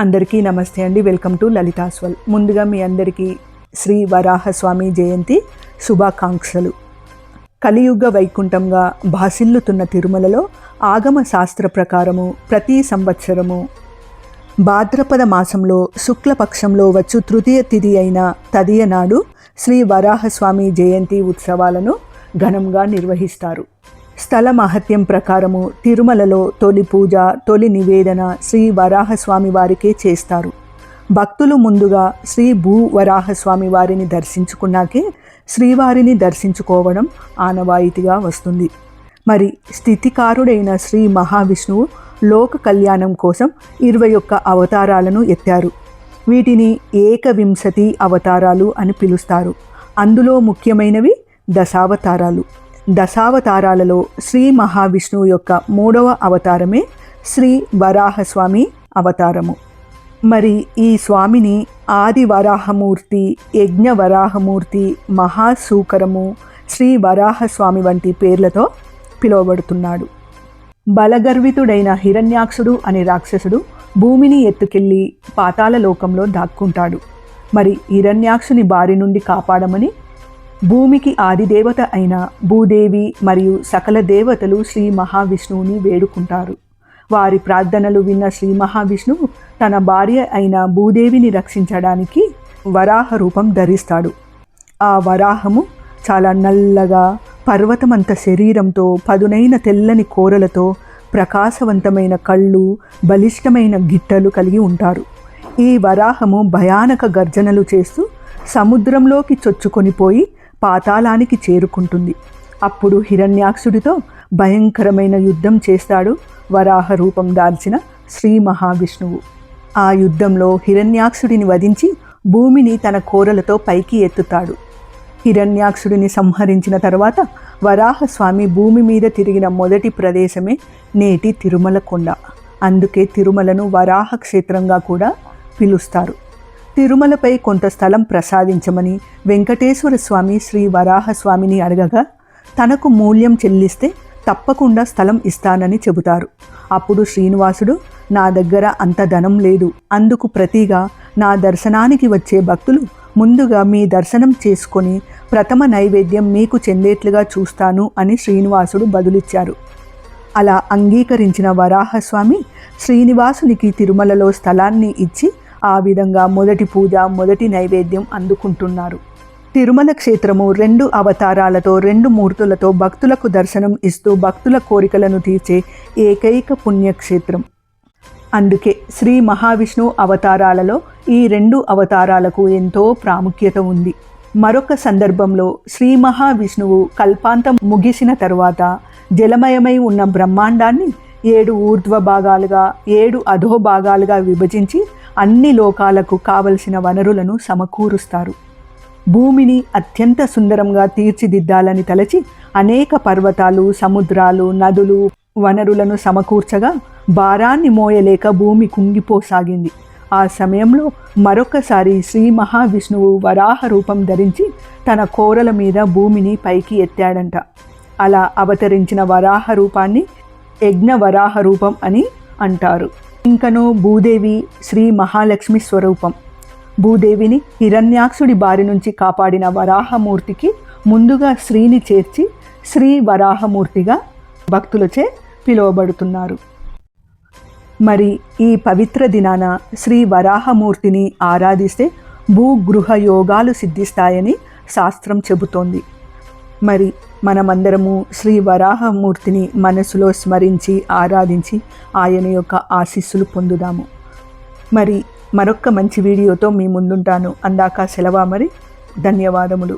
అందరికీ నమస్తే అండి. వెల్కమ్ టు లలితాస్వల్. ముందుగా మీ అందరికీ శ్రీ వరాహస్వామి జయంతి శుభాకాంక్షలు. కలియుగ వైకుంఠంగా భాసిల్లుతున్న తిరుమలలో ఆగమ శాస్త్ర ప్రకారము ప్రతి సంవత్సరము భాద్రపద మాసంలో శుక్లపక్షంలో వచ్చు తృతీయ తిథి అయిన తదియ నాడు శ్రీ వరాహస్వామి జయంతి ఉత్సవాలను ఘనంగా నిర్వహిస్తారు. స్థల మహత్యం ప్రకారము తిరుమలలో తొలి పూజ, తొలి నివేదన శ్రీ వరాహస్వామి వారికే చేస్తారు. భక్తులు ముందుగా శ్రీ భూ వరాహస్వామి వారిని దర్శించుకున్నాకే శ్రీవారిని దర్శించుకోవడం ఆనవాయితీగా వస్తుంది. మరి స్థితికారుడైన శ్రీ మహావిష్ణువు లోక కళ్యాణం కోసం 21 అవతారాలను ఎత్తారు. వీటిని ఏకవింశతి అవతారాలు అని పిలుస్తారు. అందులో ముఖ్యమైనవి దశావతారాలు. దశావతారాలలో శ్రీ మహావిష్ణువు యొక్క 3వ అవతారమే శ్రీ వరాహస్వామి అవతారము. మరి ఈ స్వామిని ఆది వరాహమూర్తి, యజ్ఞ వరాహమూర్తి, మహాసూకరము, శ్రీ వరాహస్వామి వంటి పేర్లతో పిలువబడుతున్నాడు. బలగర్వితుడైన హిరణ్యాక్షుడు అనే రాక్షసుడు భూమిని ఎత్తుకెళ్ళి పాతాళ లోకంలో దాక్కుంటాడు. మరి హిరణ్యాక్షుని బారి నుండి కాపాడమని భూమికి ఆదిదేవత అయిన భూదేవి మరియు సకల దేవతలు శ్రీ మహావిష్ణువుని వేడుకుంటారు. వారి ప్రార్థనలు విన్న శ్రీ మహావిష్ణువు తన భార్య అయిన భూదేవిని రక్షించడానికి వరాహ రూపం ధరిస్తాడు. ఆ వరాహము చాలా నల్లగా, పర్వతమంత శరీరంతో, పదునైన తెల్లని కోరలతో, ప్రకాశవంతమైన కళ్ళు, బలిష్టమైన గిట్టలు కలిగి ఉంటారు. ఈ వరాహము భయానక గర్జనలు చేస్తూ సముద్రంలోకి చొచ్చుకొనిపోయి పాతాళానికి చేరుకుంటుంది. అప్పుడు హిరణ్యాక్షుడితో భయంకరమైన యుద్ధం చేస్తాడు వరాహ రూపం దాల్చిన శ్రీ మహావిష్ణువు. ఆ యుద్ధంలో హిరణ్యాక్షుడిని వధించి భూమిని తన కోరలతో పైకి ఎత్తుతాడు. హిరణ్యాక్షుడిని సంహరించిన తర్వాత వరాహస్వామి భూమి మీద తిరిగిన మొదటి ప్రదేశమే నేటి తిరుమల కొండ. అందుకే తిరుమలను వరాహ క్షేత్రంగా కూడా పిలుస్తారు. తిరుమలపై కొంత స్థలం ప్రసాదించమని వెంకటేశ్వర స్వామి శ్రీ వరాహస్వామిని అడగగా తనకు మూల్యం చెల్లిస్తే తప్పకుండా స్థలం ఇస్తానని చెబుతారు. అప్పుడు శ్రీనివాసుడు, నా దగ్గర అంత ధనం లేదు, అందుకు ప్రతిగా నా దర్శనానికి వచ్చే భక్తులు ముందుగా మీ దర్శనం చేసుకొని ప్రథమ నైవేద్యం మీకు చెందేట్లుగా చూస్తాను అని శ్రీనివాసుడు బదులిచ్చారు. అలా అంగీకరించిన వరాహస్వామి శ్రీనివాసునికి తిరుమలలో స్థలాన్ని ఇచ్చి ఆ విధంగా మొదటి పూజ, మొదటి నైవేద్యం అందుకుంటున్నారు. తిరుమల క్షేత్రము 2 అవతారాలతో, 2 మూర్తులతో భక్తులకు దర్శనం ఇస్తూ భక్తుల కోరికలను తీర్చే ఏకైక పుణ్యక్షేత్రం. అందుకే శ్రీ మహావిష్ణువు అవతారాలలో ఈ 2 అవతారాలకు ఎంతో ప్రాముఖ్యత ఉంది. మరొక సందర్భంలో శ్రీ మహావిష్ణువు కల్పాంతం ముగిసిన తరువాత జలమయమై ఉన్న బ్రహ్మాండాన్ని 7 ఊర్ధ్వ భాగాలుగా, 7 అధో భాగాలుగా విభజించి అన్ని లోకాలకు కావలసిన వనరులను సమకూరుస్తారు. భూమిని అత్యంత సుందరంగా తీర్చిదిద్దాలని తలచి అనేక పర్వతాలు, సముద్రాలు, నదులు, వనరులను సమకూర్చగా భారాన్ని మోయలేక భూమి కుంగిపోసాగింది. ఆ సమయంలో మరొకసారి శ్రీ మహావిష్ణువు వరాహ రూపం ధరించి తన కోరల మీద భూమిని పైకి ఎత్తాడంట. అలా అవతరించిన వరాహ రూపాన్ని యజ్ఞ వరాహ రూపం అని అంటారు. ఇంకనూ భూదేవి శ్రీ మహాలక్ష్మి స్వరూపం. భూదేవిని హిరణ్యాక్షుడి బారి నుంచి కాపాడిన వరాహమూర్తికి ముందుగా శ్రీని చేర్చి శ్రీ వరాహమూర్తిగా భక్తులచే పిలువబడుతున్నారు. మరి ఈ పవిత్ర దినాన శ్రీ వరాహమూర్తిని ఆరాధిస్తే భూగృహ యోగాలు సిద్ధిస్తాయని శాస్త్రం చెబుతోంది. మరి మనమందరము శ్రీ వరాహమూర్తిని మనసులో స్మరించి ఆరాధించి ఆయన యొక్క ఆశీస్సులు పొందుదాము. మరి మరొక్క మంచి వీడియోతో మీ ముందుంటాను. అందాక సెలవా. మరి ధన్యవాదములు.